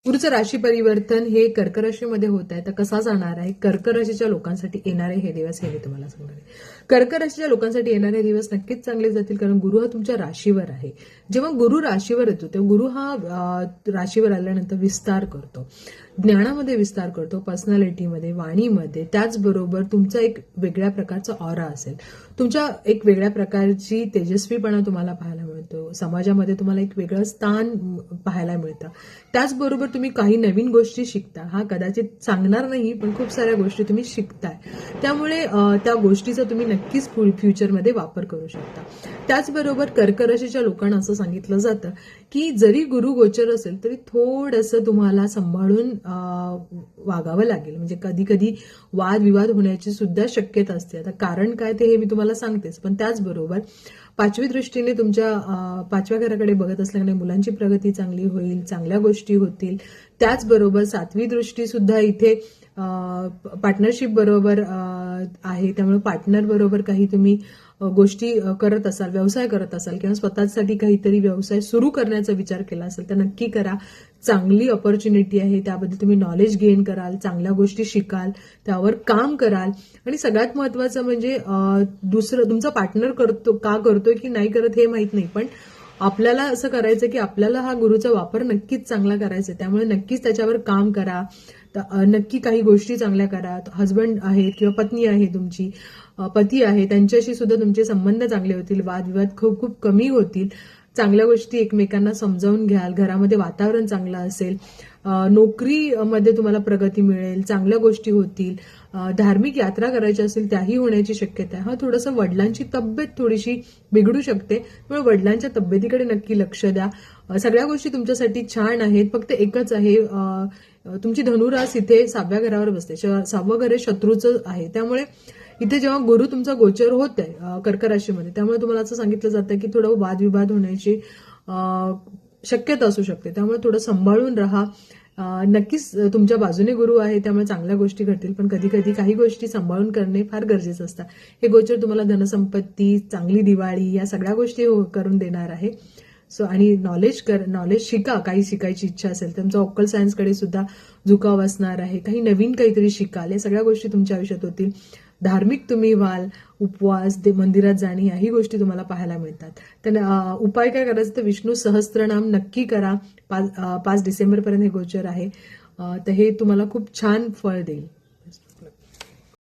गुरुचं राशी परिवर्तन हे कर्क राशीमध्ये होत आहे. तर कसा जाणार आहे कर्क राशीच्या लोकांसाठी येणारे हे दिवस हे मी तुम्हाला सांगणार आहे. कर्क राशीच्या लोकांसाठी येणारे दिवस नक्कीच चांगले जातील, कारण गुरु हा तुमच्या राशीवर आहे. जेव्हा गुरु राशीवर येतो तेव्हा गुरु हा राशीवर आल्यानंतर विस्तार करतो, ज्ञानामध्ये विस्तार करतो, पर्सनॅलिटीमध्ये, वाणीमध्ये. त्याचबरोबर तुमचा एक वेगळ्या प्रकारचा ऑरा असेल, तुमच्या एक वेगळ्या प्रकारची तेजस्वीपणा तुम्हाला पाहायला मिळतो, समाजामध्ये तुम्हाला एक वेगळं स्थान पाहायला मिळतं. त्याचबरोबर तुम्ही काही नवीन गोष्टी शिकता. हा कदाचित सांगणार नाही, पण खूप साऱ्या गोष्टी तुम्ही शिकताय. त्यामुळे त्या गोष्टीचा तुम्ही नक्कीच फ्युचरमध्ये वापर करू शकता. त्याचबरोबर कर्क राशीच्या लोकांना असं सांगितलं जातं की जरी गुरु गोचर असेल तरी थोडंसं तुम्हाला सांभाळून वागावं लागेल. म्हणजे कधी कधी वादविवाद होण्याची सुद्धा शक्यता असते. आता कारण काय ते हे मी तुम्हाला सांगतेच, पण त्याचबरोबर पाचवी दृष्टीने तुमच्या पाचव्या घराकडे बघत असल्याने मुलांची प्रगती चांगली होईल, चांगल्या गोष्टी होतील. त्याचबरोबर सातवी दृष्टी सुद्धा इथे पार्टनरशिप बरोबर आहे. त्यामुळे पार्टनर बरोबर काही तुम्ही गोष्टी करत असाल, व्यवसाय करत असाल किंवा स्वतःसाठी काहीतरी व्यवसाय सुरू करण्याचा विचार केला असेल तर नक्की करा. चांगली ऑपॉर्च्युनिटी आहे, त्याबद्दल तुम्ही नॉलेज गेन कराल, चांगल्या गोष्टी शिकाल, त्यावर काम कराल. आणि सगळ्यात महत्वाचं म्हणजे दुसरं तुमचा पार्टनर करतोय की नाही करत हे माहित नाही, पण आपल्याला असं करायचं की आपल्याला हा गुरुचा वापर नक्कीच चांगला करायचा. त्यामुळे नक्कीच त्याच्यावर काम करा, नक्की काही गोष्टी चांगल्या करा. हजबंड आहेत किंवा पत्नी आहे तुमची, पती आहे, त्यांच्याशी सुद्धा तुमचे संबंध चांगले होतील, वादविवाद खूप खूप कमी होतील, चांगल्या गोष्टी एकमेकांना समजावून घ्याल, घरामध्ये वातावरण चांगलं असेल, नोकरीमध्ये तुम्हाला प्रगती मिळेल, चांगल्या गोष्टी होतील. धार्मिक यात्रा करायची असेल त्याही होण्याची शक्यता आहे. हा थोडंसं वडिलांची तब्येत थोडीशी बिघडू शकते, त्यामुळे वडिलांच्या तब्येतीकडे नक्की लक्ष द्या. सगळ्या गोष्टी तुमच्यासाठी छान आहेत. फक्त एकच आहे, तुमची धनुरास इथे 6व्या घरावर बसते. 6वं घर हे शत्रूचं आहे. त्यामुळे इथे जेव्हा गुरु तुमचा गोचर होत आहे कर्क राशीमध्ये, त्यामुळे तुम्हाला असं सांगितलं जातं की थोडं वादविवाद होण्याची शक्यता असू शकते. त्यामुळे थोडं सांभाळून राहा. नक्कीच तुमच्या बाजूने गुरु आहे, त्यामुळे चांगल्या गोष्टी घडतील, पण कधी कधी काही गोष्टी सांभाळून करणे फार गरजेचं असतं. हे गोचर तुम्हाला धनसंपत्ती, चांगली दिवाळी या सगळ्या गोष्टी करून देणार आहे. सो आणि नॉलेज शिका. काही शिकायची इच्छा असेल तर तुमचा ऑक्कल सायन्सकडे सुद्धा झुकाव असणार आहे. काही नवीन काहीतरी शिकाल, या सगळ्या गोष्टी तुमच्या आयुष्यात होतील. धार्मिक तुम्ही व्हाल, उपवास, मंदिरात जाणे, याही गोष्टी तुम्हाला पाहायला मिळतात. तर उपाय काय करायचं तर विष्णू सहस्त्रनाम नक्की करा. 5 डिसेंबरपर्यंत हे गोचर आहे, तर हे तुम्हाला खूप छान फळ देईल.